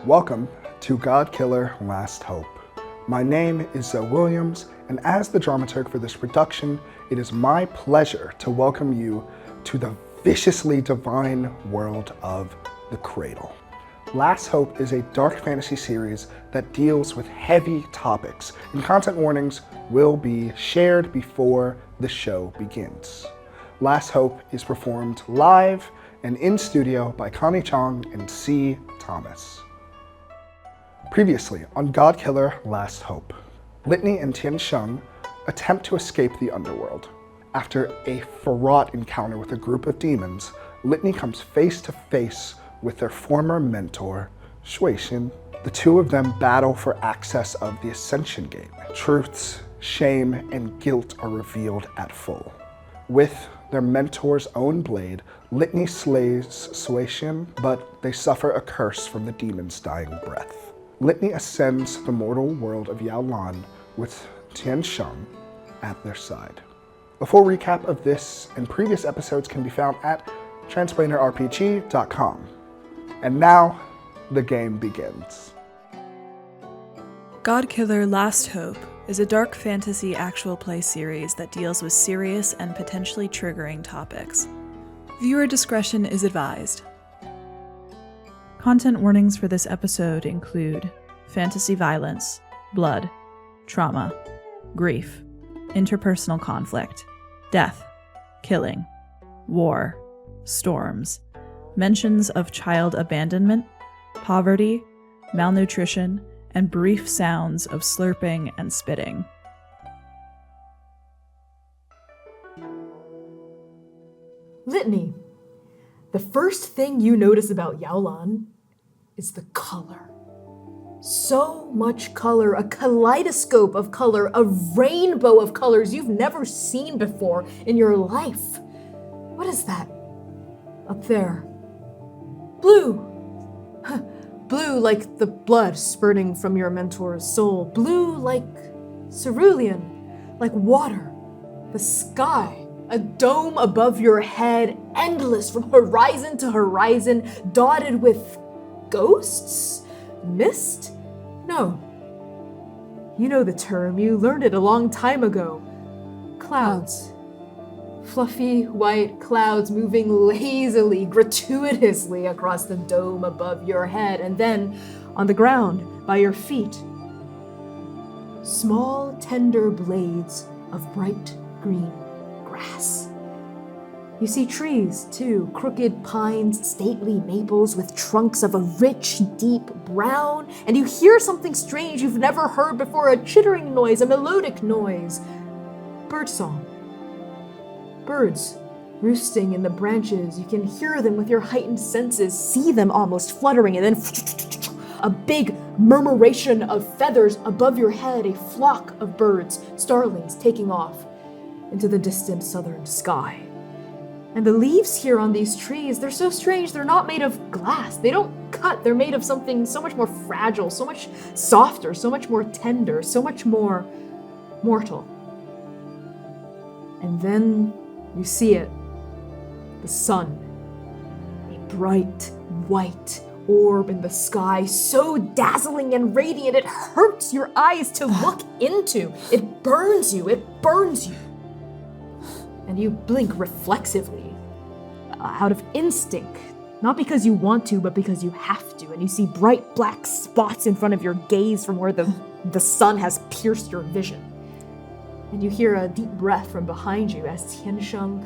Welcome to Godkiller Last Hope. My name is Zoe Williams, and as the dramaturg for this production, it is my pleasure to welcome you to the viciously divine world of The Cradle. Last Hope is a dark fantasy series that deals with heavy topics, and content warnings will be shared before the show begins. Last Hope is performed live and in studio by CONNIE CHANG and C. Thomas. Previously on Godkiller Last Hope, Litany and Tiansheng attempt to escape the underworld. After a fraught encounter with a group of demons, Litany comes face to face with their former mentor, Shuixin. The two of them battle for access of the Ascension Gate. Truths, shame, and guilt are revealed at full. With their mentor's own blade, Litany slays Shuixin, but they suffer a curse from the demon's dying breath. Litany ascends the mortal world of Yaoan with Tiansheng at their side. A full recap of this and previous episodes can be found at transplainerrpg.com. And now, the game begins. Godkiller Last Hope is a dark fantasy actual play series that deals with serious and potentially triggering topics. Viewer discretion is advised. Content warnings for this episode include fantasy violence, blood, trauma, grief, interpersonal conflict, death, killing, war, storms, mentions of child abandonment, poverty, malnutrition, and brief sounds of slurping and spitting. Litany. The first thing you notice about Yaoan is the color. So much color, a kaleidoscope of color, a rainbow of colors you've never seen before in your life. What is that? Up there. Blue. Blue like the blood spurting from your mentor's soul. Blue like cerulean, like water. The sky, a dome above your head, endless from horizon to horizon, dotted with ghosts? Mist? No. You know the term, you learned it a long time ago. Clouds. Fluffy white clouds moving lazily, gratuitously across the dome above your head, and then on the ground by your feet. Small, tender blades of bright green grass. You see trees, too, crooked pines, stately maples with trunks of a rich, deep brown, and you hear something strange you've never heard before, a chittering noise, a melodic noise. Birdsong. Birds roosting in the branches. You can hear them with your heightened senses, see them almost fluttering, and then a big murmuration of feathers above your head, a flock of birds, starlings taking off into the distant southern sky. And the leaves here on these trees, they're so strange. They're not made of glass. They don't cut. They're made of something so much more fragile, so much softer, so much more tender, so much more mortal. And then you see it, the sun, a bright white orb in the sky, so dazzling and radiant it hurts your eyes to look into. It burns you. And you blink reflexively, out of instinct, not because you want to, but because you have to. And you see bright black spots in front of your gaze from where the sun has pierced your vision. And you hear a deep breath from behind you as Tiansheng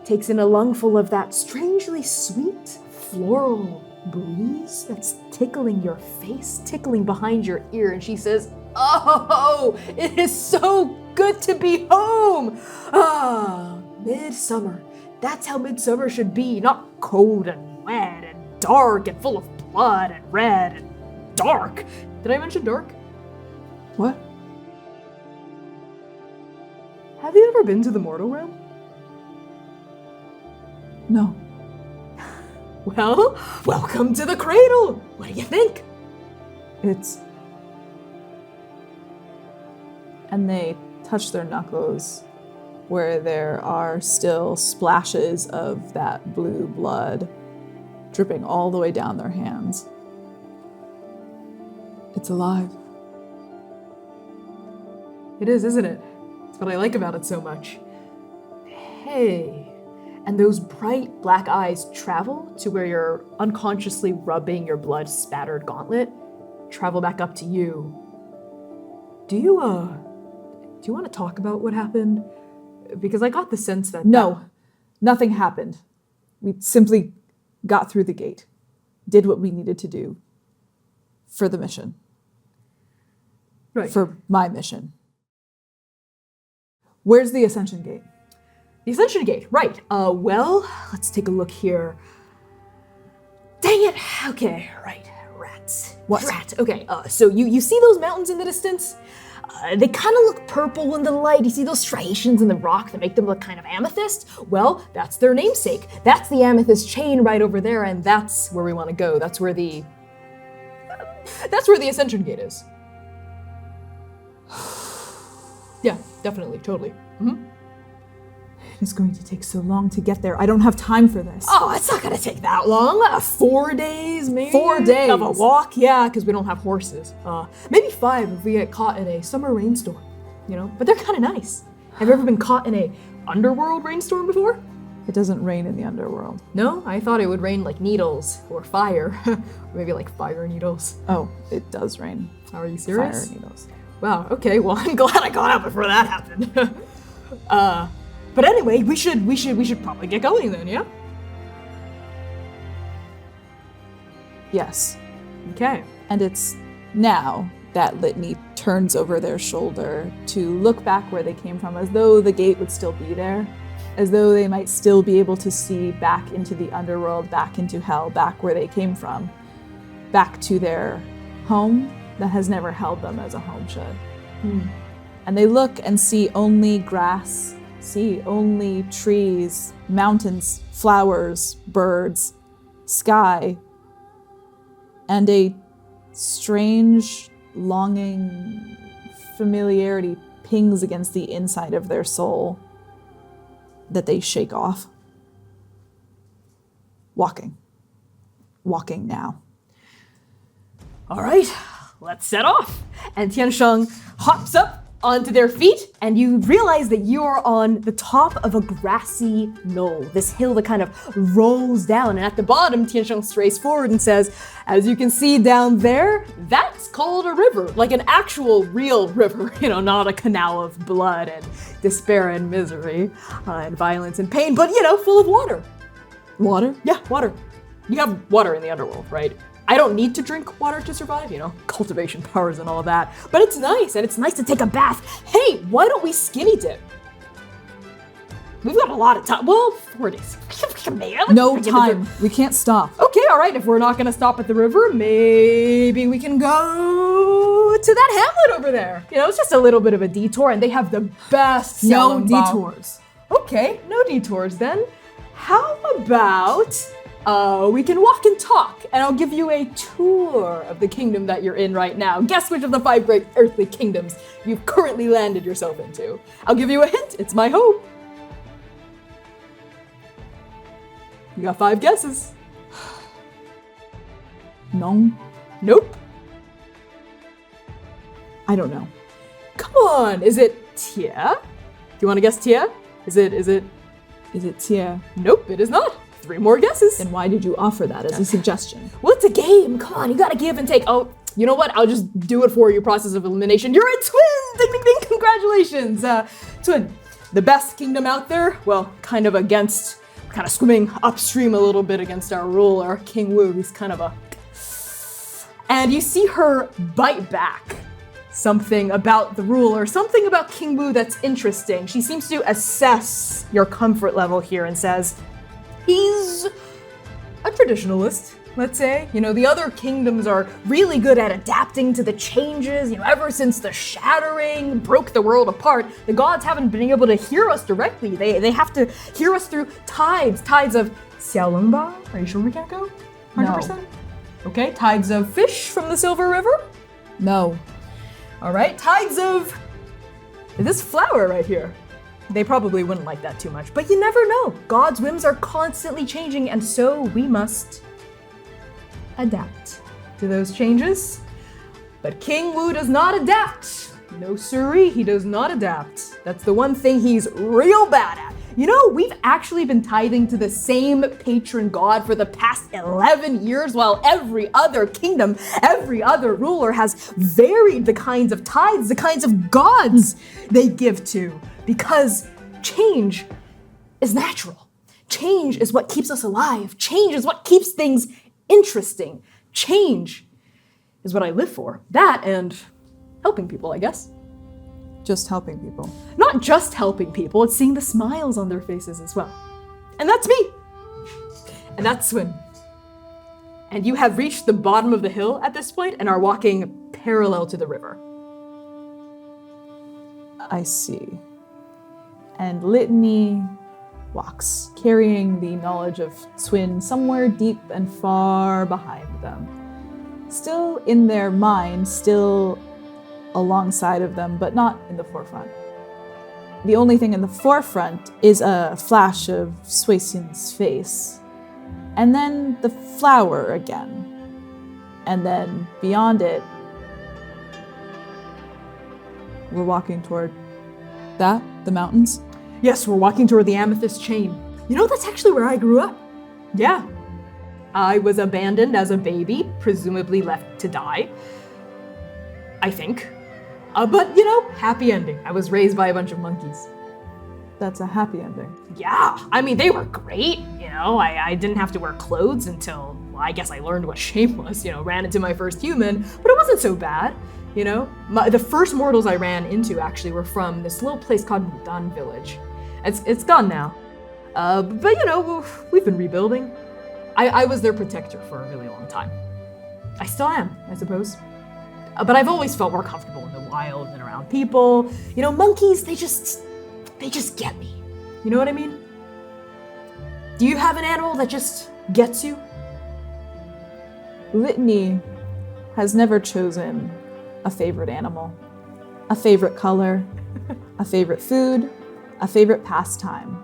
takes in a lungful of that strangely sweet, floral breeze that's tickling your face, tickling behind your ear, and she says, "Oh, it is so good to be home! Ah, midsummer. That's how midsummer should be, not cold and wet and dark and full of blood and red and dark." Did I mention dark? What? Have you ever been to the mortal realm? No. Well, welcome to the cradle! What do you think? And they touch their knuckles where there are still splashes of that blue blood dripping all the way down their hands. It's alive. It is, isn't it? That's what I like about it so much. Hey, and those bright black eyes travel to where you're unconsciously rubbing your blood-spattered gauntlet, travel back up to you. Do you want to talk about what happened? Because I got the sense that... No, nothing happened. We simply got through the gate, did what we needed to do for the mission. Right. For my mission. Where's the Ascension Gate? The Ascension Gate, right. Well, let's take a look here. Dang it. Okay, right. Rats. What? Rat. Okay, so you see those mountains in the distance? They kind of look purple in the light. You see those striations in the rock that make them look kind of amethyst? Well, that's their namesake. That's the amethyst chain right over there, and that's where we want to go. That's where the Ascension Gate is. Yeah, definitely, totally. Mm-hmm. It's going to take so long to get there. I don't have time for this. Oh, it's not gonna take that long. 4 days, maybe? 4 days? Of a walk? Yeah, because we don't have horses. Maybe 5 if we get caught in a summer rainstorm, you know? But they're kind of nice. Have you ever been caught in a underworld rainstorm before? It doesn't rain in the underworld. No? I thought it would rain like needles or fire. Or maybe like fire needles. Oh, it does rain. Are you serious? Fire needles. Wow, okay, well, I'm glad I got out before that happened. But anyway, we should probably get going then, yeah? Yes. Okay. And it's now that Litany turns over their shoulder to look back where they came from, as though the gate would still be there, as though they might still be able to see back into the underworld, back into hell, back where they came from, back to their home that has never held them as a home should. And they look and see only grass, see only trees, mountains, flowers, birds, sky, and a strange longing familiarity pings against the inside of their soul that they shake off. Walking now. All right, let's set off. And Tiansheng hops up onto their feet, and you realize that you're on the top of a grassy knoll, this hill that kind of rolls down, and at the bottom, Tiansheng strays forward and says, as you can see down there, that's called a river, like an actual real river, you know, not a canal of blood and despair and misery and violence and pain, but, you know, full of water. Water? Yeah, water. You have water in the underworld, right? I don't need to drink water to survive, you know, cultivation powers and all of that. But it's nice, and it's nice to take a bath. Hey, why don't we skinny dip? We've got a lot of time. Well, 4 days. No time. We can't stop. Okay, all right. If we're not going to stop at the river, maybe we can go to that hamlet over there. You know, it's just a little bit of a detour, and they have the best No xiaolongbao. detours. Okay, no detours then. How about we can walk and talk, and I'll give you a tour of the kingdom that you're in right now. Guess which of the 5 great earthly kingdoms you've currently landed yourself into. I'll give you a hint. It's my hope. You got 5 guesses. No. Nope. I don't know. Come on. Is it Tia? Do you want to guess Tia? Is it? Is it Tia? Nope, it is not. 3 more guesses. Then why did you offer that as a suggestion? Well, it's a game. Come on, you gotta give and take. Oh, you know what? I'll just do it for you. Process of elimination. You're a twin! Ding, ding, ding. Congratulations. Twin. The best kingdom out there. Well, kind of swimming upstream a little bit against our ruler, King Wu. He's kind of a... And you see her bite back something about the ruler, something about King Wu that's interesting. She seems to assess your comfort level here and says, he's a traditionalist, let's say. You know, the other kingdoms are really good at adapting to the changes. You know, ever since the shattering broke the world apart, the gods haven't been able to hear us directly. They have to hear us through tides of xiaolongbao. Are you sure we can't go? 100%? No. Okay, tides of fish from the Silver River? No. All right, tides of this flower right here. They probably wouldn't like that too much, but you never know. God's whims are constantly changing, and so we must adapt to those changes. But King Wu does not adapt. No siree, he does not adapt. That's the one thing he's real bad at. You know, we've actually been tithing to the same patron god for the past 11 years, while every other kingdom, every other ruler has varied the kinds of tithes, the kinds of gods they give to. Because change is natural. Change is what keeps us alive. Change is what keeps things interesting. Change is what I live for. That and helping people, I guess. Just helping people. Not just helping people, it's seeing the smiles on their faces as well. And that's me. And that's Swin. And you have reached the bottom of the hill at this point and are walking parallel to the river. I see. And Litany walks, carrying the knowledge of Swin somewhere deep and far behind them. Still in their mind, still alongside of them, but not in the forefront. The only thing in the forefront is a flash of Suisin's face, and then the flower again. And then beyond it, we're walking toward that, the mountains. Yes, we're walking toward the Amethyst Chain. You know, that's actually where I grew up. Yeah. I was abandoned as a baby, presumably left to die. I think. But, you know, happy ending. I was raised by a bunch of monkeys. That's a happy ending. Yeah, I mean, they were great, you know. I didn't have to wear clothes until, well, I guess I learned what shame was, you know, ran into my first human, but it wasn't so bad, you know. The first mortals I ran into actually were from this little place called Mudan village. It's gone now. But, you know, we've been rebuilding. I was their protector for a really long time. I still am, I suppose. But I've always felt more comfortable in the wild than around people. You know, monkeys, they just get me. You know what I mean? Do you have an animal that just gets you? Litany has never chosen a favorite animal, a favorite color, a favorite food, a favorite pastime.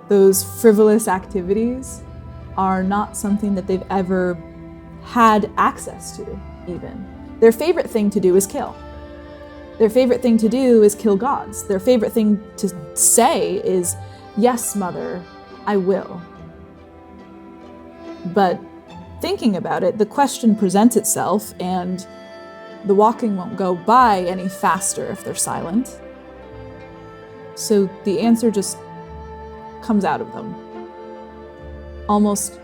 Those frivolous activities are not something that they've ever had access to, even. Their favorite thing to do is kill. Their favorite thing to do is kill gods. Their favorite thing to say is, yes, mother, I will. But thinking about it, the question presents itself, and the walking won't go by any faster if they're silent. So the answer just comes out of them, almost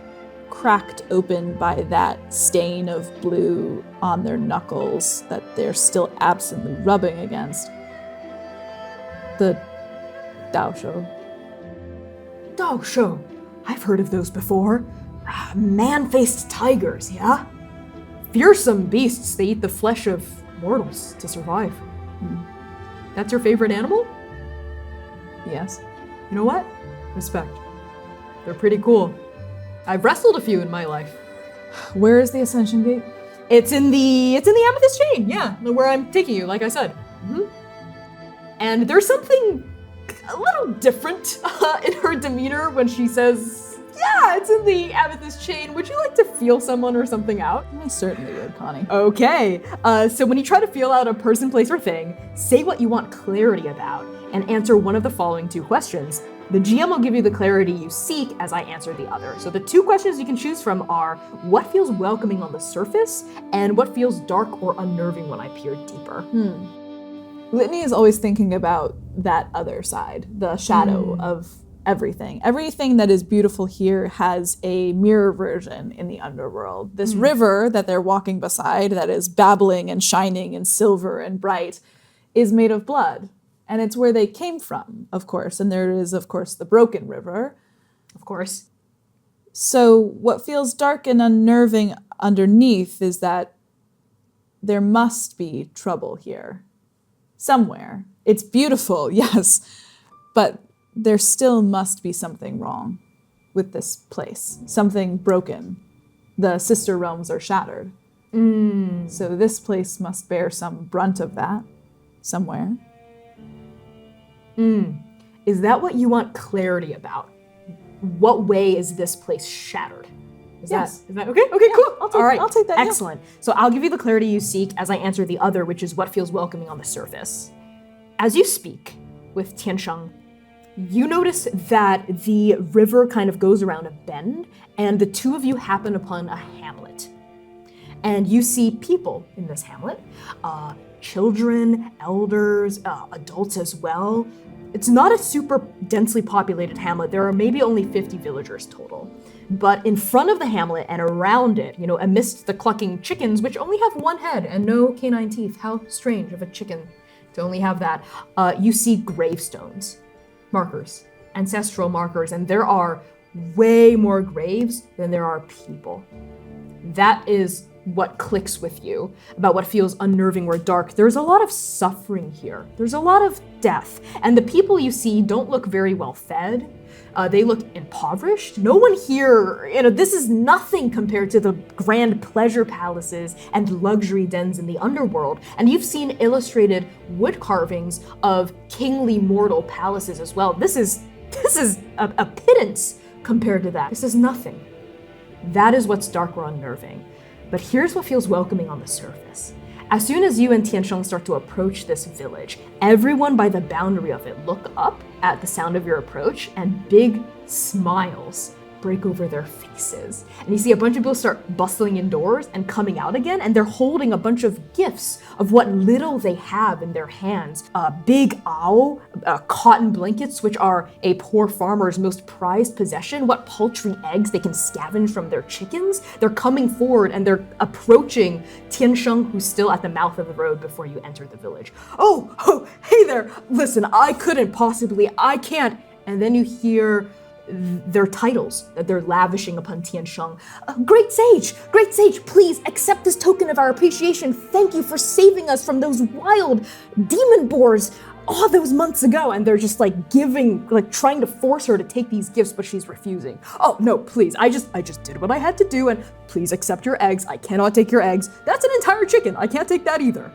cracked open by that stain of blue on their knuckles that they're still absently rubbing against. The Daosho. Daosho. I've heard of those before. Man-faced tigers, yeah? Fearsome beasts, they eat the flesh of mortals to survive. That's your favorite animal? Yes. You know what? Respect. They're pretty cool. I've wrestled a few in my life. Where is the Ascension Gate? It's in the Amethyst Chain, yeah, where I'm taking you, like I said. And there's something a little different in her demeanor when she says, yeah, it's in the Amethyst Chain. Would you like to feel someone or something out? I certainly would, Connie. Okay, so when you try to feel out a person, place, or thing, say what you want clarity about and answer one of the following two questions. The GM will give you the clarity you seek as I answer the other. So the two questions you can choose from are, what feels welcoming on the surface, and what feels dark or unnerving when I peer deeper? Litany is always thinking about that other side, the shadow of everything. Everything that is beautiful here has a mirror version in the underworld. This river that they're walking beside, that is babbling and shining and silver and bright, is made of blood. And it's where they came from, of course. And there is, of course, the broken river. Of course. So what feels dark and unnerving underneath is that there must be trouble here. Somewhere. It's beautiful, yes. But there still must be something wrong with this place. Something broken. The sister realms are shattered. So this place must bear some brunt of that somewhere. Is that what you want clarity about? What way is this place shattered? Is Yes. that okay? Okay, cool. I'll take- All right. I'll take that, yeah. Excellent. So I'll give you the clarity you seek as I answer the other, which is what feels welcoming on the surface. As you speak with Tiansheng, you notice that the river kind of goes around a bend, and the two of you happen upon a hamlet. And you see people in this hamlet, children, elders, adults as well. It's not a super densely populated hamlet. There are maybe only 50 villagers total. But in front of the hamlet and around it, amidst the clucking chickens, which only have one head and no canine teeth, how strange of a chicken to only have that, you see gravestones, markers, ancestral markers, and there are way more graves than there are people. That is what clicks with you about what feels unnerving or dark. There's a lot of suffering here. There's a lot of death. And the people you see don't look very well fed. They look impoverished. No one here, this is nothing compared to the grand pleasure palaces and luxury dens in the underworld. And you've seen illustrated wood carvings of kingly mortal palaces as well. This is a pittance compared to that. This is nothing. That is what's dark or unnerving. But here's what feels welcoming on the surface. As soon as you and Tiansheng start to approach this village, everyone by the boundary of it look up at the sound of your approach, and big smiles break over their faces. And you see a bunch of people start bustling indoors and coming out again, and they're holding a bunch of gifts of what little they have in their hands. Big ao, cotton blankets, which are a poor farmer's most prized possession, what paltry eggs they can scavenge from their chickens. They're coming forward and they're approaching Tiansheng, who's still at the mouth of the road before you enter the village. Oh, hey there, listen, I can't. And then you hear their titles that they're lavishing upon Tiansheng. Great sage, please accept this token of our appreciation. Thank you for saving us from those wild demon boars all those months ago. And they're just trying to force her to take these gifts, but she's refusing. Oh no, please, I just did what I had to do, and please accept your eggs. I cannot take your eggs. That's an entire chicken. I can't take that either.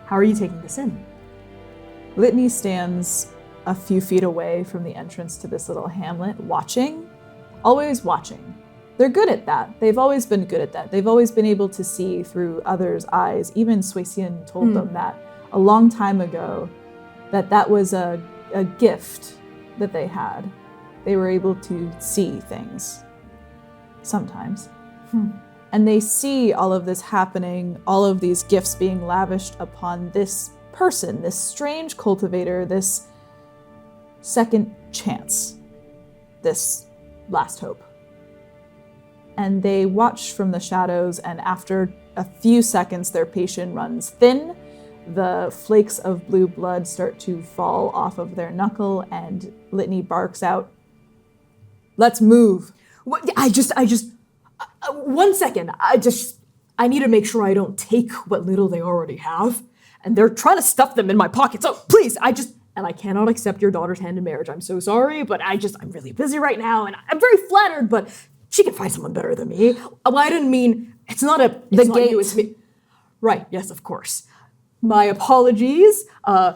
How are you taking this in? Litany stands a few feet away from the entrance to this little hamlet, watching, always watching. They're good at that. They've always been good at that. They've always been able to see through others' eyes. Even Suixian told them that a long time ago, that was a gift that they had. They were able to see things, sometimes. And they see all of this happening, all of these gifts being lavished upon this person, this strange cultivator, this second chance, this last hope. And they watch from the shadows, and after a few seconds, their patience runs thin. The flakes of blue blood start to fall off of their knuckle, and Litany barks out, "Let's move." What? One second. I need to make sure I don't take what little they already have. And they're trying to stuff them in my pockets. Oh, please, and I cannot accept your daughter's hand in marriage. I'm so sorry, but I'm really busy right now, and I'm very flattered, but she can find someone better than me. Well, I didn't mean, it's not you, it's me. Right, yes, of course. My apologies,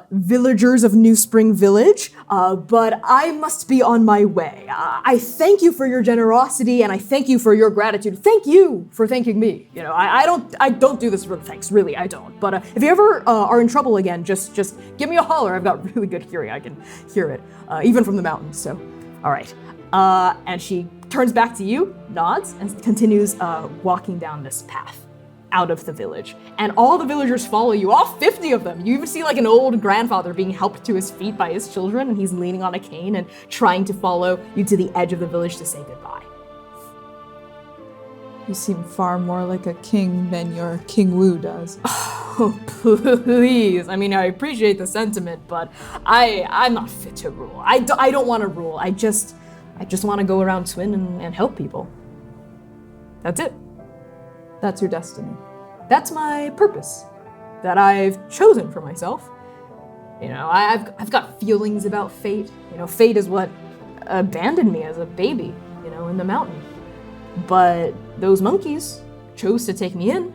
villagers of New Spring Village, but I must be on my way. I thank you for your generosity, and I thank you for your gratitude. Thank you for thanking me. I don't do this for the thanks, really, I don't. But if you ever are in trouble again, just give me a holler. I've got really good hearing. I can hear it, even from the mountains. So, all right. And she turns back to you, nods, and continues walking down this path out of the village. And all the villagers follow you, all 50 of them. You even see an old grandfather being helped to his feet by his children, and he's leaning on a cane and trying to follow you to the edge of the village to say goodbye. You seem far more like a king than your King Wu does. Oh, please. I appreciate the sentiment, but I'm not fit to rule. I don't want to rule. I just want to go around Twin and help people. That's it. That's your destiny. That's my purpose that I've chosen for myself. I've got feelings about fate. Fate is what abandoned me as a baby, in the mountain. But those monkeys chose to take me in,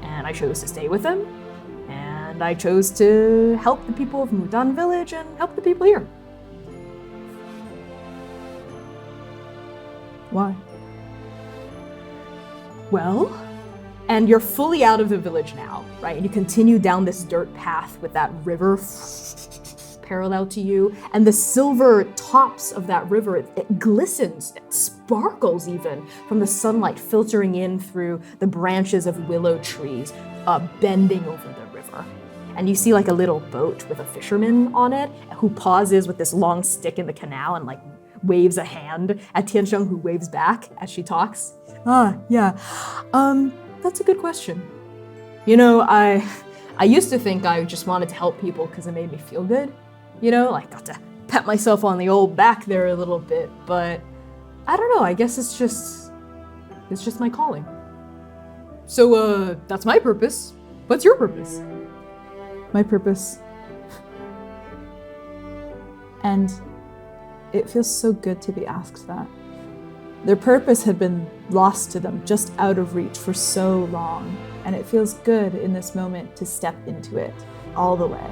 and I chose to stay with them, and I chose to help the people of Mudan village and help the people here. Why? Well, and you're fully out of the village now, right? And you continue down this dirt path with that river parallel to you, and the silver tops of that river, it glistens, it sparkles even from the sunlight filtering in through the branches of willow trees, bending over the river. And you see like a little boat with a fisherman on it who pauses with this long stick in the canal and like waves a hand at Tiansheng, who waves back as she talks. That's a good question. You know, I used to think I just wanted to help people because it made me feel good. You know, like got to pat myself on the old back there a little bit, but I don't know, I guess it's just my calling. So, that's my purpose. What's your purpose? My purpose. And it feels so good to be asked that. Their purpose had been lost to them, just out of reach for so long, and it feels good in this moment to step into it all the way.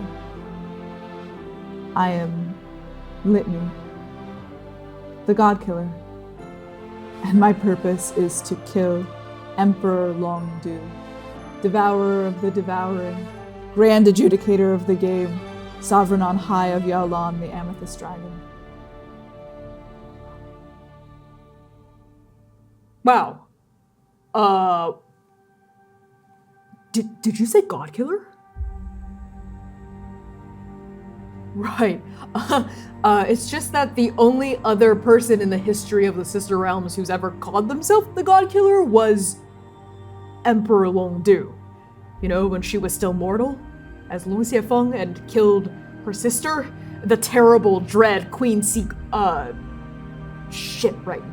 I am Litany, the Godkiller, and my purpose is to kill Emperor Longdu, devourer of the devouring, grand adjudicator of the game, sovereign on high of Yaoan, the amethyst dragon. Wow. Did you say Godkiller? Right. It's just that the only other person in the history of the Sister Realms who's ever called themselves the Godkiller was Emperor Longdu. You know, when she was still mortal, as Long Xiefeng, and killed her sister, the terrible, dread Queen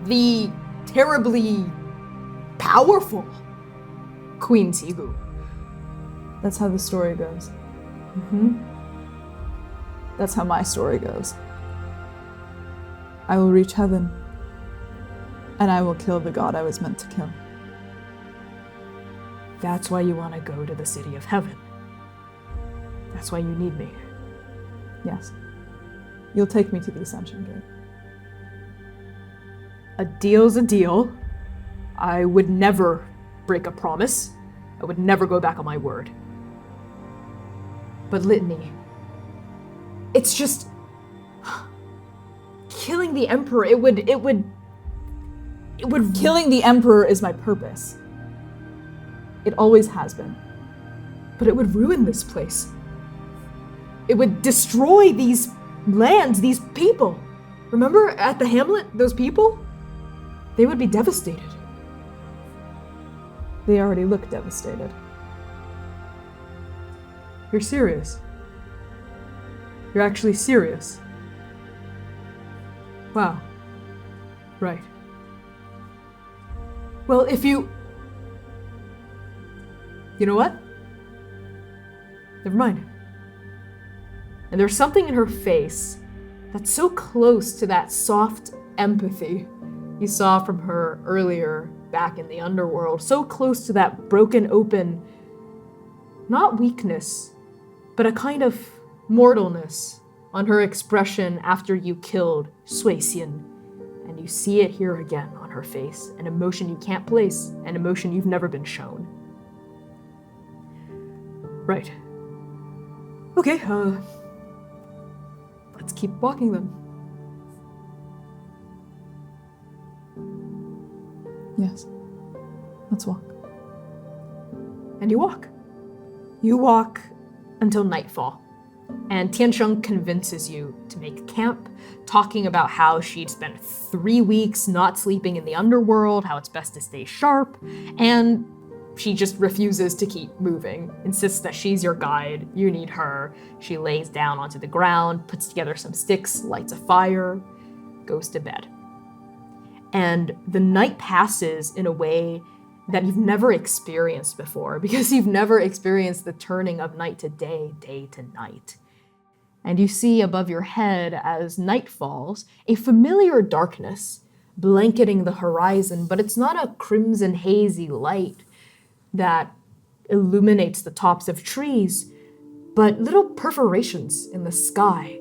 the terribly powerful Queen Sigu. That's how the story goes. Mm-hmm. That's how my story goes. I will reach heaven, and I will kill the god I was meant to kill. That's why you want to go to the city of heaven. That's why you need me. Yes. You'll take me to the Ascension Gate. A deal's a deal. I would never break a promise. I would never go back on my word. But Litany, it's just killing the Emperor. It would. Killing the Emperor is my purpose. It always has been. But it would ruin this place. It would destroy these lands, these people. Remember at the hamlet, those people? They would be devastated. They already look devastated. You're serious? You're actually serious? Wow. Right. Well, if you... You know what? Never mind. And there's something in her face that's so close to that soft empathy you saw from her earlier back in the underworld, so close to that broken open, not weakness, but a kind of mortalness on her expression after you killed Sui Xian. And you see it here again on her face, an emotion you can't place, an emotion you've never been shown. Right. Okay, let's keep walking then. Yes. Let's walk. And you walk. You walk until nightfall. And Tiansheng convinces you to make camp, talking about how she'd spent 3 weeks not sleeping in the underworld, how it's best to stay sharp, and she just refuses to keep moving, insists that she's your guide, you need her. She lays down onto the ground, puts together some sticks, lights a fire, goes to bed. And the night passes in a way that you've never experienced before, because you've never experienced the turning of night to day, day to night. And you see above your head, as night falls, a familiar darkness blanketing the horizon, but it's not a crimson hazy light that illuminates the tops of trees, but little perforations in the sky.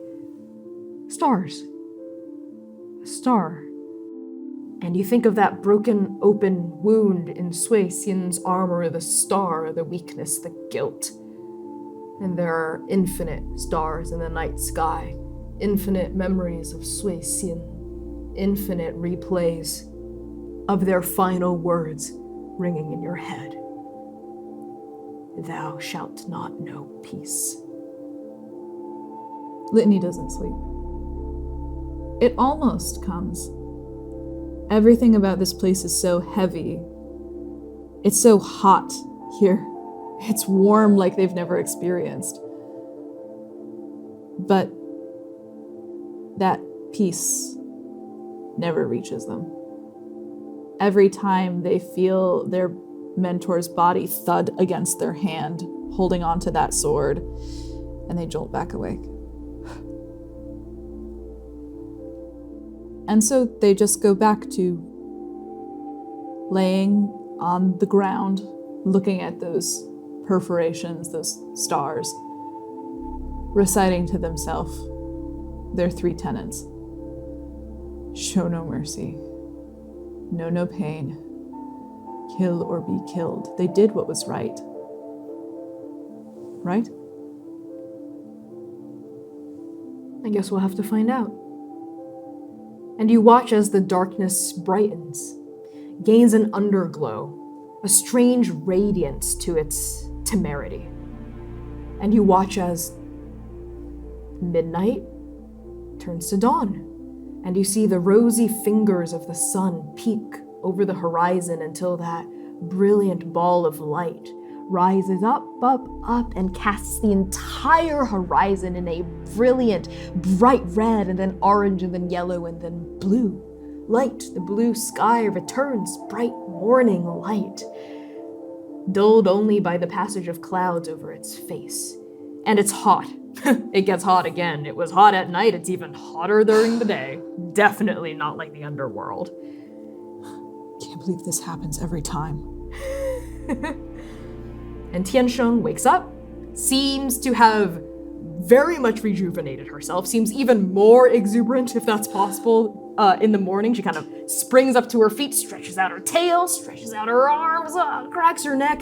Stars. A star. And you think of that broken open wound in Sui Xian's armor, the star, the weakness, the guilt. And there are infinite stars in the night sky, infinite memories of Sui Xian, infinite replays of their final words ringing in your head. Thou shalt not know peace. Litany doesn't sleep. It almost comes. Everything about this place is so heavy. It's so hot here. It's warm like they've never experienced. But that peace never reaches them. Every time they feel their mentor's body thud against their hand, holding onto that sword, and they jolt back awake. And so they just go back to laying on the ground, looking at those perforations, those stars, reciting to themselves their 3 tenets. Show no mercy, know no pain, kill or be killed. They did what was right. Right? I guess we'll have to find out. And you watch as the darkness brightens, gains an underglow, a strange radiance to its temerity. And you watch as midnight turns to dawn, and you see the rosy fingers of the sun peek over the horizon until that brilliant ball of light rises up, and casts the entire horizon in a brilliant, bright red, and then orange, and then yellow, and then blue. Light, the blue sky returns, bright morning light, dulled only by the passage of clouds over its face. And it's hot. It gets hot again. It was hot at night, it's even hotter during the day. Definitely not like the underworld. Can't believe this happens every time. And Tiansheng wakes up, seems to have very much rejuvenated herself, seems even more exuberant, if that's possible, in the morning. She kind of springs up to her feet, stretches out her tail, stretches out her arms, cracks her neck.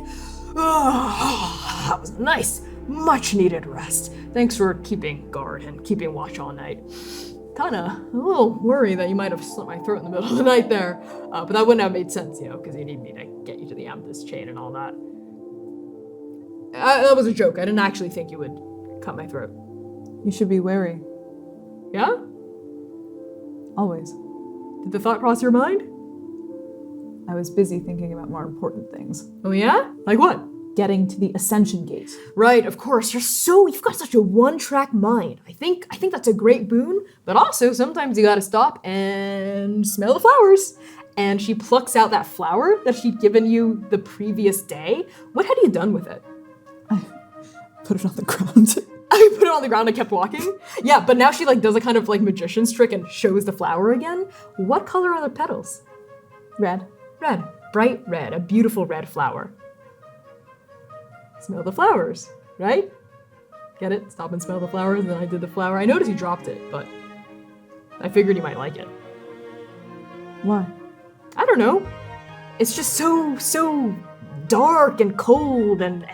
That was nice, much needed rest. Thanks for keeping guard and keeping watch all night. Kinda a little worried that you might have slit my throat in the middle of the night there, but that wouldn't have made sense, because you need me to get you to the amethyst chain and all that. That was a joke. I didn't actually think you would cut my throat. You should be wary. Yeah? Always. Did the thought cross your mind? I was busy thinking about more important things. Oh yeah? Like what? Getting to the Ascension Gate. Right, of course. You've got such a one-track mind. I think that's a great boon, but also sometimes you gotta stop and smell the flowers. And she plucks out that flower that she'd given you the previous day. What had you done with it? I put it on the ground. I put it on the ground and kept walking? Yeah, but now she does a kind of magician's trick and shows the flower again. What color are the petals? Red. Red. Bright red. A beautiful red flower. Smell the flowers, right? Get it? Stop and smell the flowers, and then I did the flower. I noticed you dropped it, but I figured you might like it. Why? I don't know. It's just so dark and cold and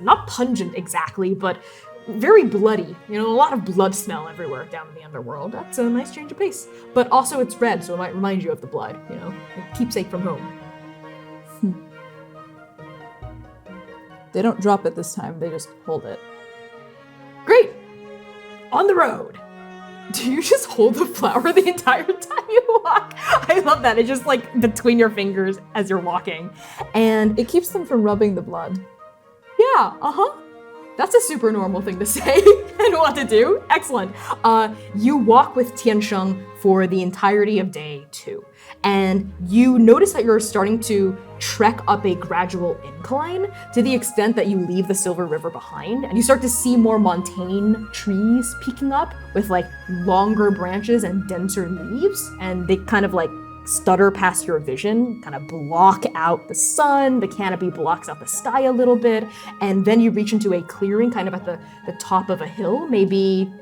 not pungent exactly, but very bloody. A lot of blood smell everywhere down in the underworld. That's a nice change of pace. But also it's red, so it might remind you of the blood, a keepsake from home. They don't drop it this time, they just hold it. Great! On the road! Do you just hold the flower the entire time you walk? I love that. It's just between your fingers as you're walking. And it keeps them from rubbing the blood. Yeah, That's a super normal thing to say and want to do. Excellent. You walk with Tiansheng for the entirety of day 2. And you notice that you're starting to trek up a gradual incline to the extent that you leave the Silver River behind. And you start to see more montane trees peeking up with longer branches and denser leaves. And they kind of stutter past your vision, kind of block out the sun. The canopy blocks out the sky a little bit. And then you reach into a clearing kind of at the top of a hill, maybe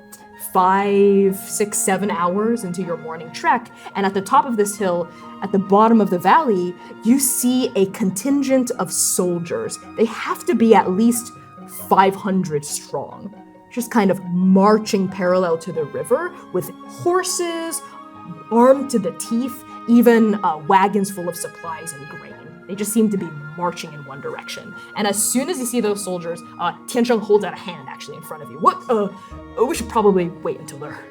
5, 6, 7 hours into your morning trek, and at the top of this hill, at the bottom of the valley, you see a contingent of soldiers. They have to be at least 500 strong, just kind of marching parallel to the river with horses armed to the teeth, even wagons full of supplies and grain. They just seem to be marching in one direction. And as soon as you see those soldiers, Tiansheng holds out a hand actually in front of you. We should probably wait until they're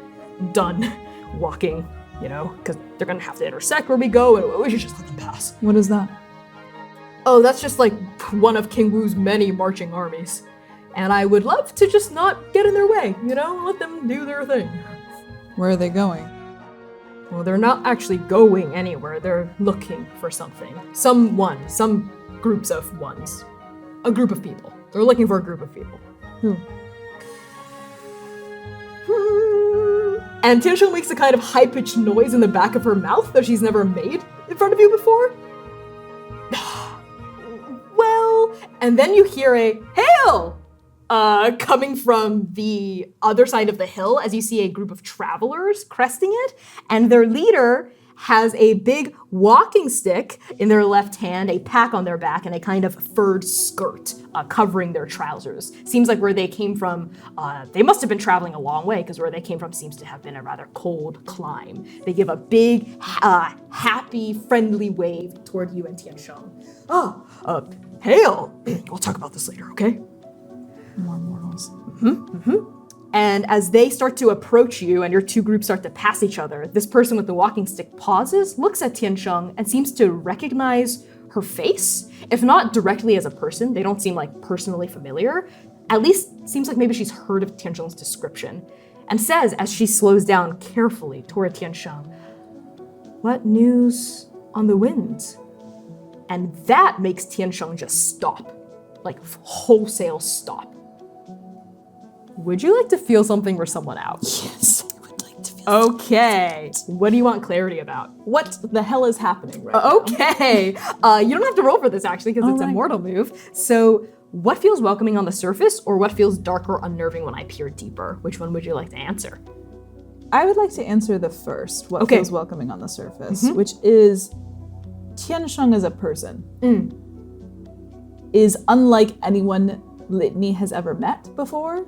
done walking, because they're gonna have to intersect where we go, and we should just let them pass. What is that? Oh, that's just like one of King Wu's many marching armies. And I would love to just not get in their way, let them do their thing. Where are they going? Well, they're not actually going anywhere. They're looking for something. Some groups of ones. A group of people. They're looking for a group of people. Who? And Tiansheng makes a kind of high-pitched noise in the back of her mouth that she's never made in front of you before. Well, and then you hear a hail coming from the other side of the hill as you see a group of travelers cresting it, and their leader has a big walking stick in their left hand, a pack on their back, and a kind of furred skirt covering their trousers. Seems like where they came from, they must have been traveling a long way, because where they came from seems to have been a rather cold climb. They give a big, happy, friendly wave toward you and Tiansheng. Hail! We'll talk about this later, okay? More mortals. And as they start to approach you and your two groups start to pass each other, this person with the walking stick pauses, looks at Tiansheng, and seems to recognize her face. If not directly as a person, they don't seem like personally familiar. At least seems like maybe she's heard of Tiansheng's description. And says, as she slows down carefully toward Tiansheng, "What news on the winds?" And that makes Tiansheng just stop. Like wholesale stop. Would you like to feel something for someone out? Yes, I would like to feel Okay. What do you want clarity about? What the hell is happening right now? Okay. You don't have to roll for this actually, because it's a mortal move. So what feels welcoming on the surface, or what feels dark or unnerving when I peer deeper? Which one would you like to answer? I would like to answer the first, what Okay. feels welcoming on the surface, which is Tiansheng as a person is unlike anyone Litany has ever met before,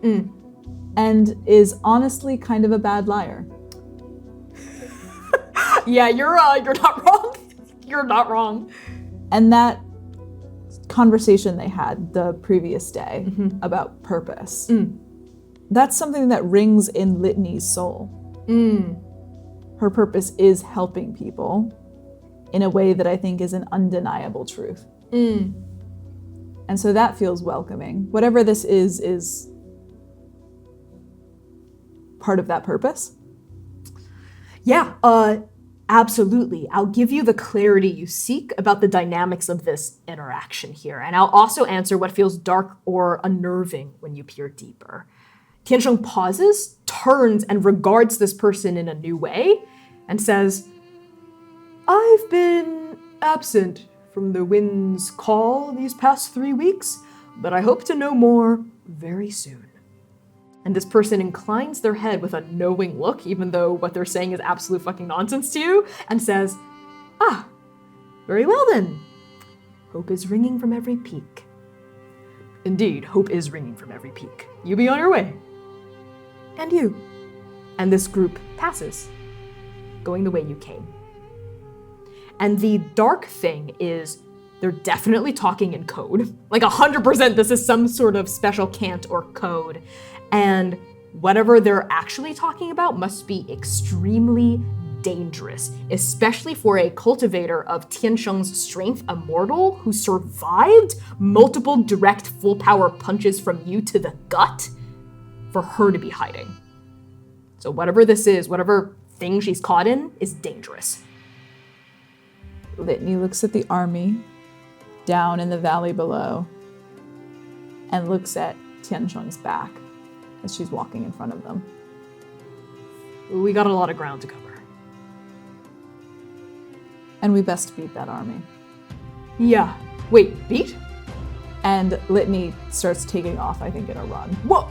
and is honestly kind of a bad liar. Yeah, you're not wrong. You're not wrong. And that conversation they had the previous day about purpose, that's something that rings in Litany's soul. Her purpose is helping people in a way that I think is an undeniable truth. And so that feels welcoming. Whatever this is part of that purpose. Yeah, absolutely. I'll give you the clarity you seek about the dynamics of this interaction here. And I'll also answer what feels dark or unnerving when you peer deeper. Tiansheng pauses, turns, and regards this person in a new way, and says, "I've been absent from the wind's call these past 3 weeks, but I hope to know more very soon." And this person inclines their head with a knowing look, even though what they're saying is absolute fucking nonsense to you, and says, very well then. Hope is ringing from every peak. Indeed, hope is ringing from every peak. You be on your way. And you. And this group passes, going the way you came. And the dark thing is they're definitely talking in code. Like 100% this is some sort of special cant or code. And whatever they're actually talking about must be extremely dangerous, especially for a cultivator of Tiansheng's strength, a mortal who survived multiple direct full power punches from you to the gut, for her to be hiding. So whatever this is, whatever thing she's caught in, is dangerous. Litany looks at the army down in the valley below and looks at Tiansheng's back as she's walking in front of them. We got a lot of ground to cover. And we best beat that army. Yeah. Wait, beat? And Litany starts taking off, I think, in a run. Well,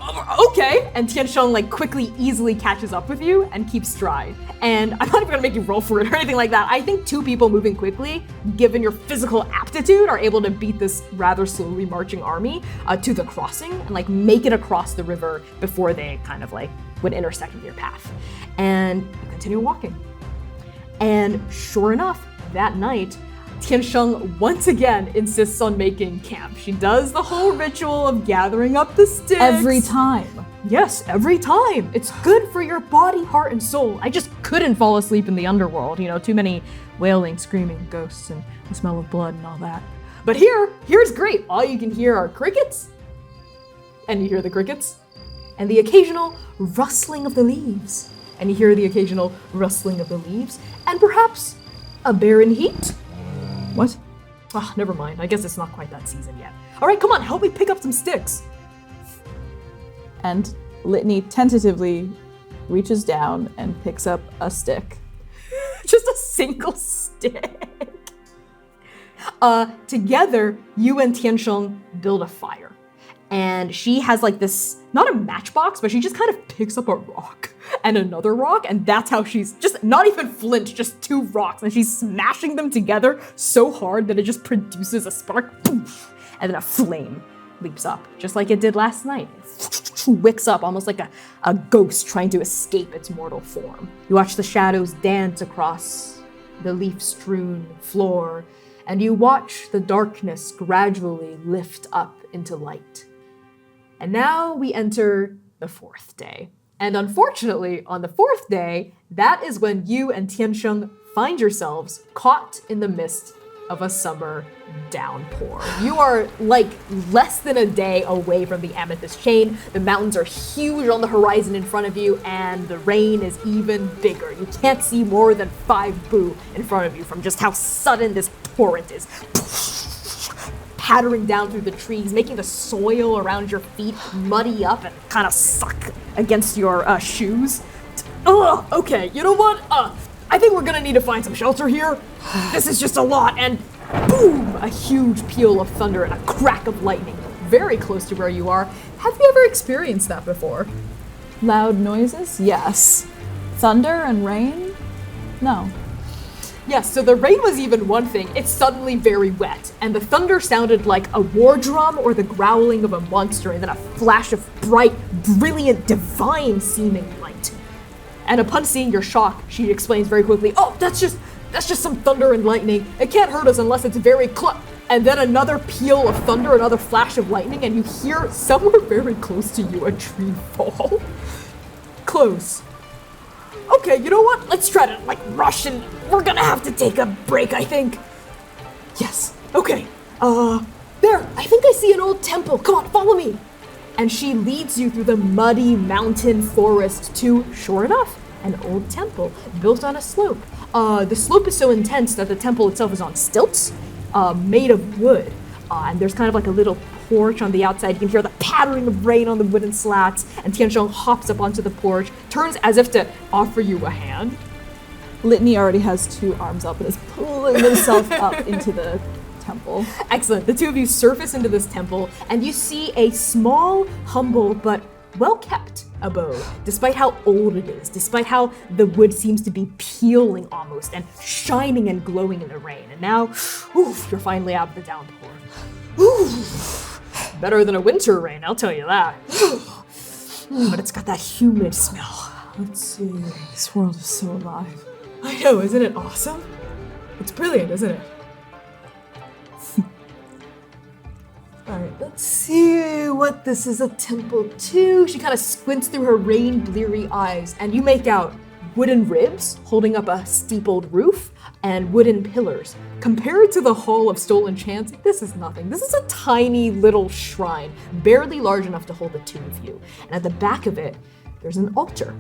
okay. And Tiansheng like quickly, easily catches up with you and keeps stride. And I'm not even gonna make you roll for it or anything like that. I think 2 people moving quickly, given your physical aptitude, are able to beat this rather slowly marching army to the crossing and like make it across the river before they kind of like would intersect with your path. And you continue walking. And sure enough, that night, Tiansheng once again insists on making camp. She does the whole ritual of gathering up the sticks. Every time. Yes, every time. It's good for your body, heart, and soul. I just couldn't fall asleep in the underworld. Too many wailing, screaming ghosts and the smell of blood and all that. But here's great. All you can hear are crickets. And you hear the crickets. And the occasional rustling of the leaves. And you hear the occasional rustling of the leaves. And perhaps a barren heat. What? Ah, never mind. I guess it's not quite that season yet. All right, come on, help me pick up some sticks. And Litany tentatively reaches down and picks up a stick. Just a single stick. Together, you and Tiansheng build a fire. And she has like this, not a matchbox, but she just kind of picks up a rock and another rock, and that's how she's just, not even flint, just 2 rocks, and she's smashing them together so hard that it just produces a spark, boom, and then a flame leaps up, just like it did last night. It wicks up almost like a ghost trying to escape its mortal form. You watch the shadows dance across the leaf-strewn floor, and you watch the darkness gradually lift up into light. And now we enter the 4th day. And unfortunately, on the 4th day, that is when you and Tiansheng find yourselves caught in the midst of a summer downpour. You are like less than a day away from the Amethyst Chain. The mountains are huge on the horizon in front of you, and the rain is even bigger. You can't see more than 5 bu in front of you from just how sudden this torrent is. Pattering down through the trees, making the soil around your feet muddy up and kind of suck against your shoes. Ugh, okay, you know what? I think we're gonna need to find some shelter here. This is just a lot, and boom! A huge peal of thunder and a crack of lightning very close to where you are. Have you ever experienced that before? Loud noises? Yes. Thunder and rain? No. Yes, so the rain was even one thing. It's suddenly very wet, and the thunder sounded like a war drum or the growling of a monster, and then a flash of bright, brilliant, divine-seeming light. And upon seeing your shock, she explains very quickly, "Oh, that's just some thunder and lightning. It can't hurt us unless it's very close." And then another peal of thunder, another flash of lightning, and you hear somewhere very close to you a tree fall. Close. Okay, you know what? Let's try to rush, and we're gonna have to take a break, I think. Yes, okay. There, I think I see an old temple. Come on, follow me. And she leads you through the muddy mountain forest to, sure enough, an old temple built on a slope. The slope is so intense that the temple itself is on stilts, made of wood. And there's kind of like a little porch on the outside. You can hear the pattering of rain on the wooden slats, and Tiansheng hops up onto the porch, turns as if to offer you a hand. Litany already has 2 arms up and is pulling himself up into the temple. Excellent. The 2 of you surface into this temple, and you see a small, humble, but well-kept abode, despite how old it is, despite how the wood seems to be peeling almost, and shining and glowing in the rain. And now, oof, you're finally out of the downpour. Oof. Better than a winter rain, I'll tell you that. But it's got that humid smell. Let's see. This world is so alive. I know, isn't it awesome? It's brilliant, isn't it? Alright, let's see what this is a temple to. She kind of squints through her rain-bleary eyes, and you make out wooden ribs holding up a steepled roof and wooden pillars. Compared to the Hall of Stolen Chants, this is nothing. This is a tiny little shrine, barely large enough to hold the 2 of you. And at the back of it, there's an altar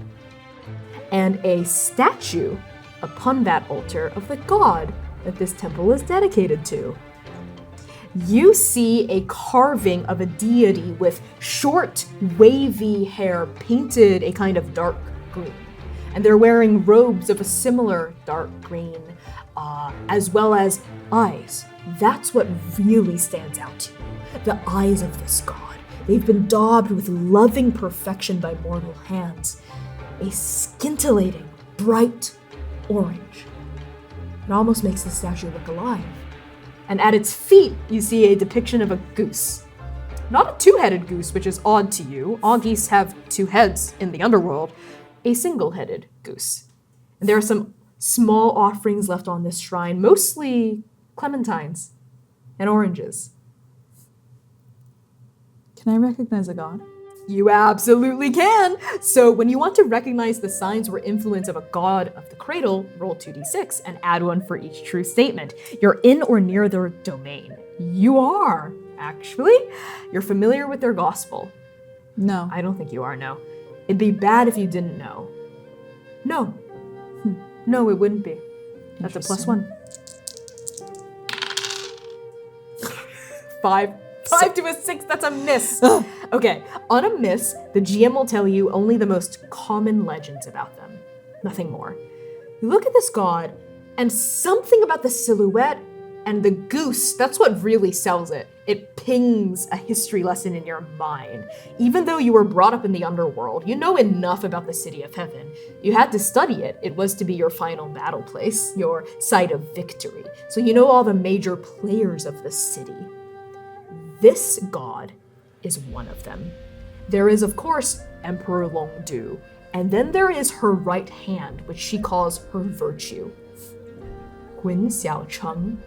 and a statue upon that altar of the god that this temple is dedicated to. You see a carving of a deity with short, wavy hair painted a kind of dark green. And they're wearing robes of a similar dark green, as well as eyes. That's what really stands out to you. the eyes of this god. They've been daubed with loving perfection by mortal hands. A scintillating, bright orange. It almost makes the statue look alive. And at its feet, you see a depiction of a goose. Not a two-headed goose, which is odd to you. All geese have two heads in the underworld. A single-headed goose. And there are some small offerings left on this shrine, mostly clementines and oranges. Can I recognize a god? You absolutely can! So when you want to recognize the signs or influence of a god of the cradle, roll 2d6 and add one for each true statement. You're in or near their domain. You are, actually. You're familiar with their gospel. No. I don't think you are, no. It'd be bad if you didn't know. No. No, it wouldn't be. That's a +1. 5 to a 6, that's a miss. Okay, on a miss, the GM will tell you only the most common legends about them. Nothing more. You look at this god, and something about the silhouette and the goose, that's what really sells it. It pings a history lesson in your mind. Even though you were brought up in the underworld, you know enough about the City of Heaven. You had to study it. It was to be your final battle place, your site of victory. So you know all the major players of the city. This god is one of them. There is, of course, Emperor Longdu, and then there is her right hand, which she calls her virtue. Qin Xiaocheng,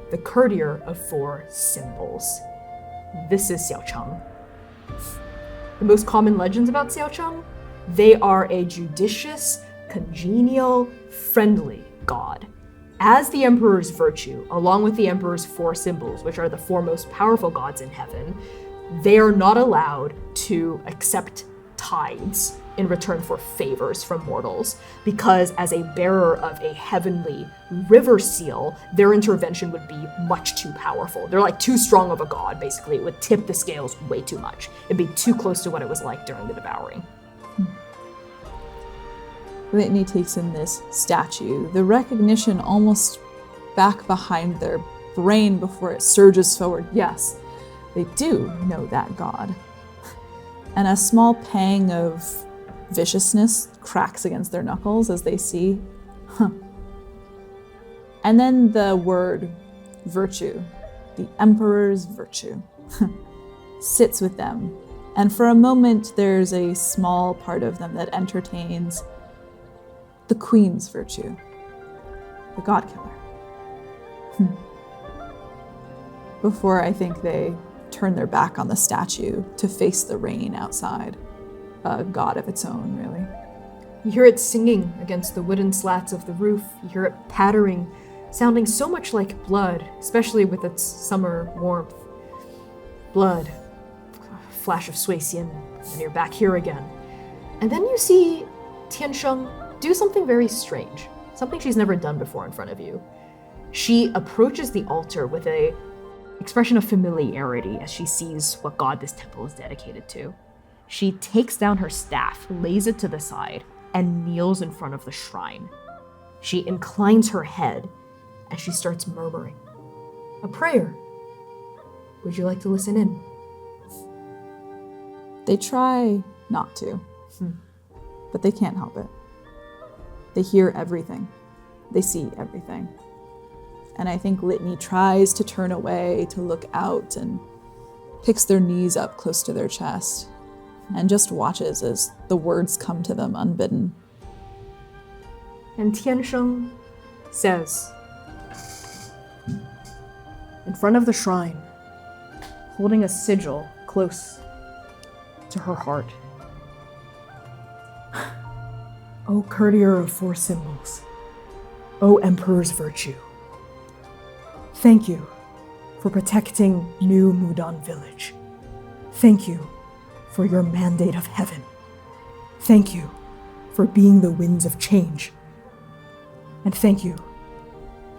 the courtier of 4 symbols. This is Xiaocheng. The most common legends about Xiaocheng? They are a judicious, congenial, friendly god. As the emperor's virtue, along with the emperor's 4 symbols, which are the 4 most powerful gods in heaven, they are not allowed to accept tithes in return for favors from mortals, because as a bearer of a heavenly river seal, their intervention would be much too powerful. They're like too strong of a god, basically. It would tip the scales way too much. It'd be too close to what it was like during the devouring. Litany takes in this statue, the recognition almost back behind their brain before it surges forward. Yes, they do know that god. And a small pang of viciousness cracks against their knuckles as they see, And then the word virtue, the emperor's virtue, sits with them. And for a moment, there's a small part of them that entertains the queen's virtue, the Godkiller. Before I think they turn their back on the statue to face the rain outside, a god of its own, really. You hear it singing against the wooden slats of the roof. You hear it pattering, sounding so much like blood, especially with its summer warmth. Blood. Flash of Suicien, and you're back here again. And then you see Tiansheng do something very strange, something she's never done before in front of you. She approaches the altar with an expression of familiarity as she sees what god this temple is dedicated to. She takes down her staff, lays it to the side, and kneels in front of the shrine. She inclines her head, and she starts murmuring. A prayer. Would you like to listen in? They try not to, but they can't help it. They hear everything. They see everything. And I think Litany tries to turn away, to look out, and picks their knees up close to their chest, and just watches as the words come to them unbidden. And Tiansheng says, in front of the shrine, holding a sigil close to her heart. O courtier of 4 symbols, O emperor's virtue, thank you for protecting New Mudan village. Thank you for your mandate of heaven. Thank you for being the winds of change. And thank you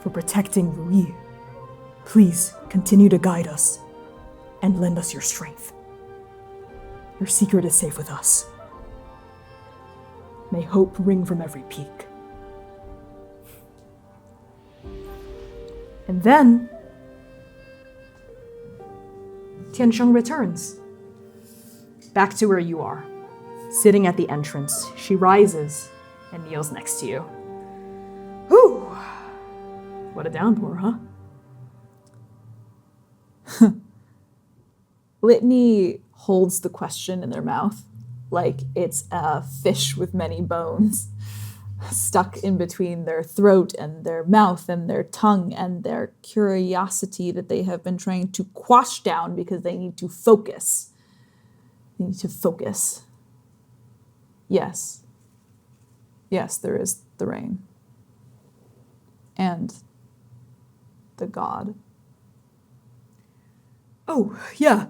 for protecting Rui. Please continue to guide us and lend us your strength. Your secret is safe with us. May hope ring from every peak. And then, Tiansheng returns. Back to where you are. Sitting at the entrance, she rises and kneels next to you. Whew! What a downpour, huh? Litany holds the question in their mouth like it's a fish with many bones stuck in between their throat and their mouth and their tongue and their curiosity that they have been trying to quash down because they need to focus. They need to focus. Yes. Yes, there is the rain. And the god. Oh, yeah.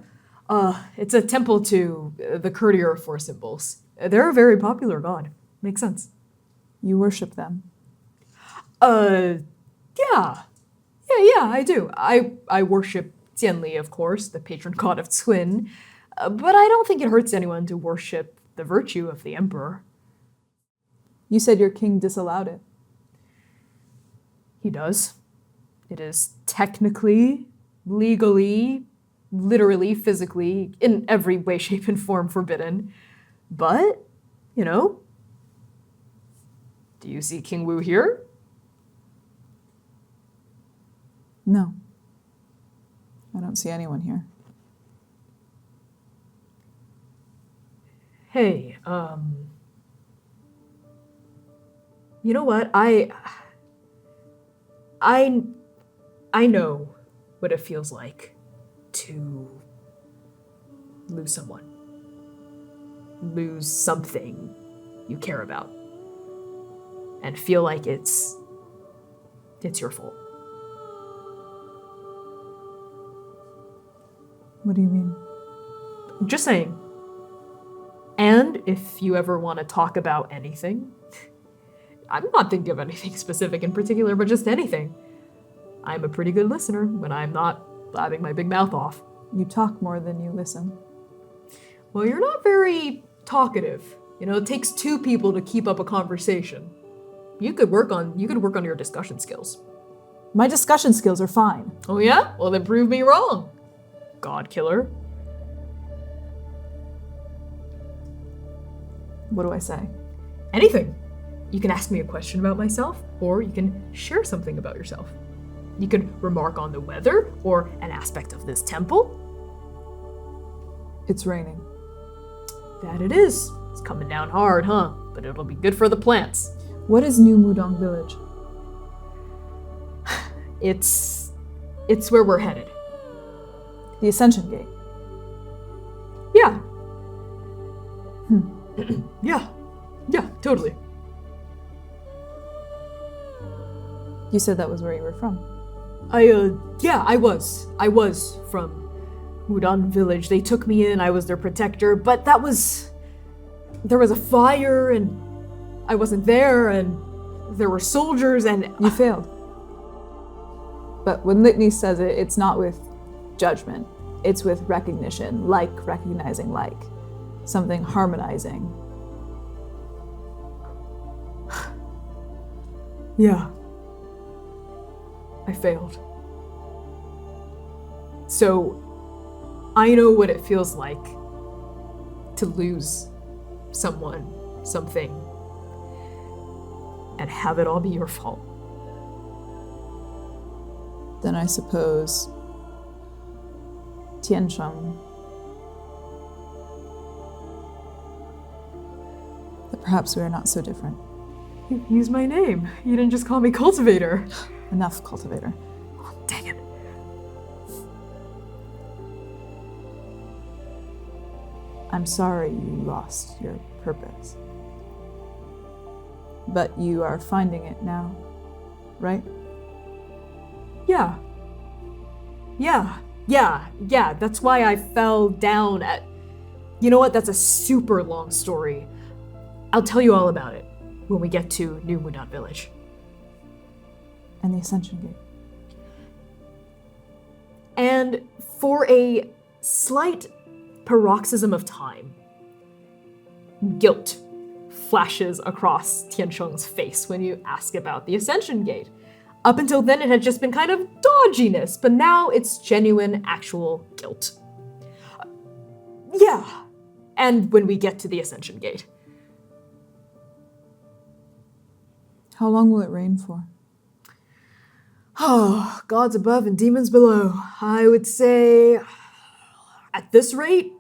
It's a temple to the courtier of four symbols. They're a very popular god. Makes sense. You worship them. Yeah. Yeah, I do. I worship Tianli, of course, the patron god of Twin. But I don't think it hurts anyone to worship the virtue of the emperor. You said your king disallowed it. He does. It is technically, legally, literally, physically, in every way, shape, and form forbidden. But, you know, do you see King Wu here? No. I don't see anyone here. Hey, you know what? I know what it feels like to lose someone. Lose something you care about. And feel like it's your fault. What do you mean? Just saying. And if you ever want to talk about anything, I'm not thinking of anything specific in particular, but just anything. I'm a pretty good listener when I'm not blabbing my big mouth off. You talk more than you listen. Well, you're not very talkative. You know, it takes two people to keep up a conversation. You could work on your discussion skills. My discussion skills are fine. Oh yeah? Well, then prove me wrong. Godkiller. What do I say? Anything. You can ask me a question about myself, or you can share something about yourself. You can remark on the weather, or an aspect of this temple. It's raining. That it is. It's coming down hard, huh? But it'll be good for the plants. What is New Mudan village? It's where we're headed. The Ascension Gate. Yeah. Yeah, totally. You said that was where you were from. I was from Mudan village. They took me in, I was their protector, but there was a fire and I wasn't there and there were soldiers and... You failed. But when Litany says it, it's not with judgment. It's with recognition, like recognizing like. Something harmonizing. Yeah. I failed. So, I know what it feels like to lose someone, something, and have it all be your fault. Then I suppose Tiansheng, that perhaps we are not so different. Use my name. You didn't just call me Cultivator. Enough, Cultivator. Oh, dang it. I'm sorry you lost your purpose. But you are finding it now, right? Yeah. That's why I fell down at... You know what? That's a super long story. I'll tell you all about it when we get to New Mudan village. And the Ascension Gate. And for a slight paroxysm of time, guilt flashes across Tiansheng's face when you ask about the Ascension Gate. Up until then, it had just been kind of dodginess, but now it's genuine, actual guilt. Yeah. And when we get to the Ascension Gate. How long will it rain for? Oh, gods above and demons below. I would say, at this rate,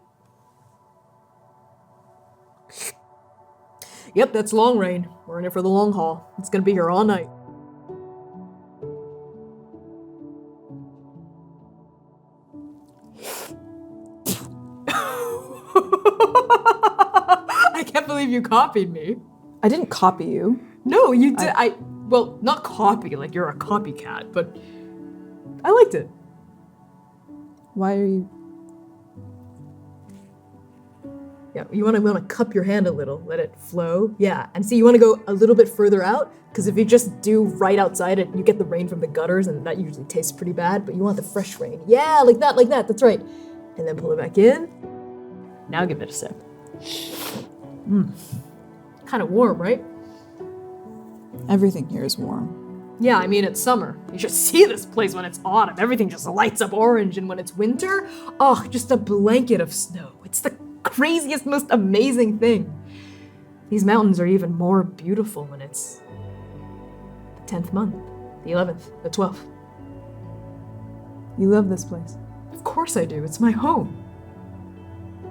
yep, that's long rain. We're in it for the long haul. It's gonna be here all night. I can't believe you copied me. I didn't copy you. No, you did. Well, not copy, like you're a copycat, but I liked it. Why are you... Yeah, you want to cup your hand a little, let it flow. Yeah, and see, you want to go a little bit further out, because if you just do right outside it, you get the rain from the gutters, and that usually tastes pretty bad, but you want the fresh rain. Yeah, like that, that's right. And then pull it back in. Now give it a sip. Kind of warm, right? Everything here is warm. Yeah, I mean, it's summer. You should see this place when it's autumn. Everything just lights up orange, and when it's winter, oh, just a blanket of snow. It's the craziest, most amazing thing. These mountains are even more beautiful when it's the 10th month, the 11th, the 12th. You love this place. Of course I do. It's my home.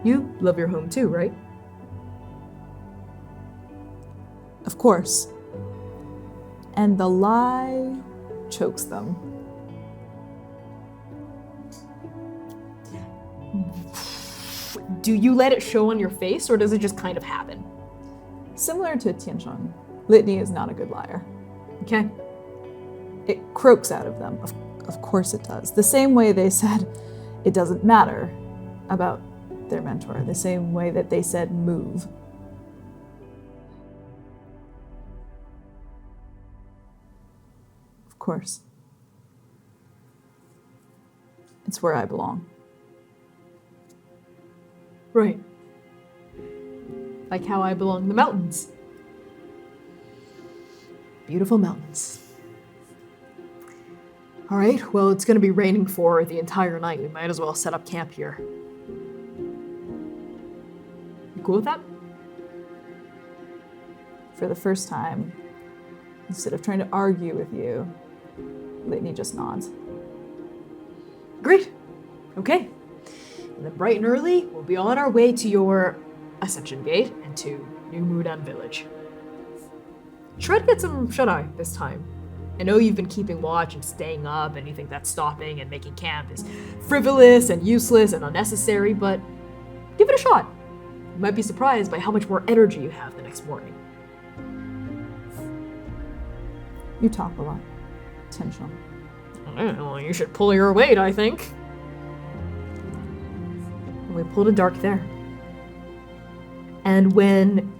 You love your home too, right? Of course. And the lie chokes them. Do you let it show on your face, or does it just kind of happen? Similar to Tiansheng, Litany is not a good liar. Okay. It croaks out of them. Of course it does. The same way they said it doesn't matter about their mentor. The same way that they said move. Of course. It's where I belong. Right. Like how I belong in the mountains. Beautiful mountains. All right, well, it's going to be raining for the entire night. We might as well set up camp here. You cool with that? For the first time, instead of trying to argue with you, Litany just nods. Great. Okay. And then bright and early, we'll be on our way to your Ascension Gate and to New Mudan village. Try to get some shut-eye this time. I know you've been keeping watch and staying up, and you think that stopping and making camp is frivolous and useless and unnecessary, but give it a shot. You might be surprised by how much more energy you have the next morning. You talk a lot. Tiansheng. Well, you should pull your weight, I think. And we pulled a dark there. And when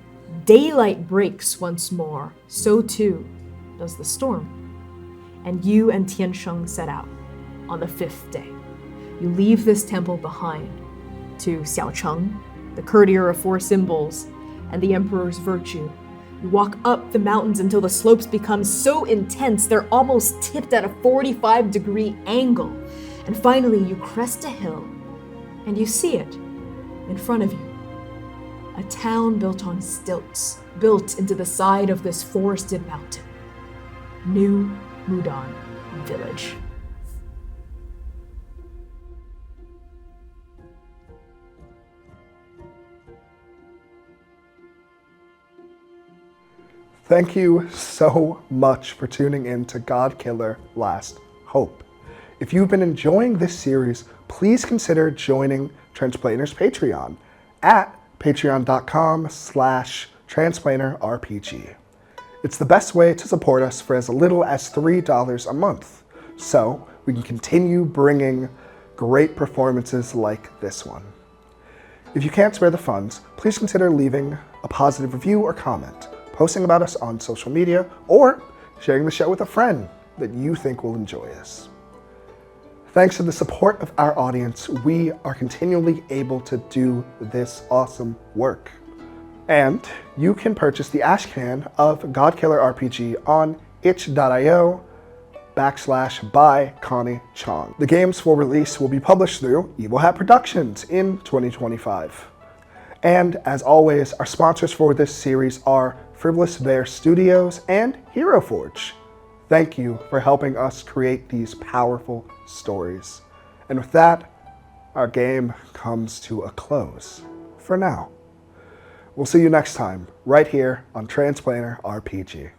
daylight breaks once more, so too does the storm. And you and Tiansheng set out on the 5th day. You leave this temple behind to Xiaocheng, the courtier of 4 symbols, and the emperor's virtue. You walk up the mountains until the slopes become so intense they're almost tipped at a 45-degree angle. And finally you crest a hill, and you see it in front of you. A town built on stilts, built into the side of this forested mountain. New Mudan village. Thank you so much for tuning in to Godkiller Last Hope. If you've been enjoying this series, please consider joining Transplanter's Patreon at patreon.com/transplanterrpg. It's the best way to support us for as little as $3 a month, so we can continue bringing great performances like this one. If you can't spare the funds, please consider leaving a positive review or comment, posting about us on social media, or sharing the show with a friend that you think will enjoy us. Thanks to the support of our audience, we are continually able to do this awesome work. And you can purchase the Ashcan of Godkiller RPG on itch.io by CONNIE CHANG. The games for release will be published through Evil Hat Productions in 2025. And as always, our sponsors for this series are Frivolous Bear Studios and Hero Forge. Thank you for helping us create these powerful stories. And with that, our game comes to a close for now. We'll see you next time, right here on Transplanar RPG.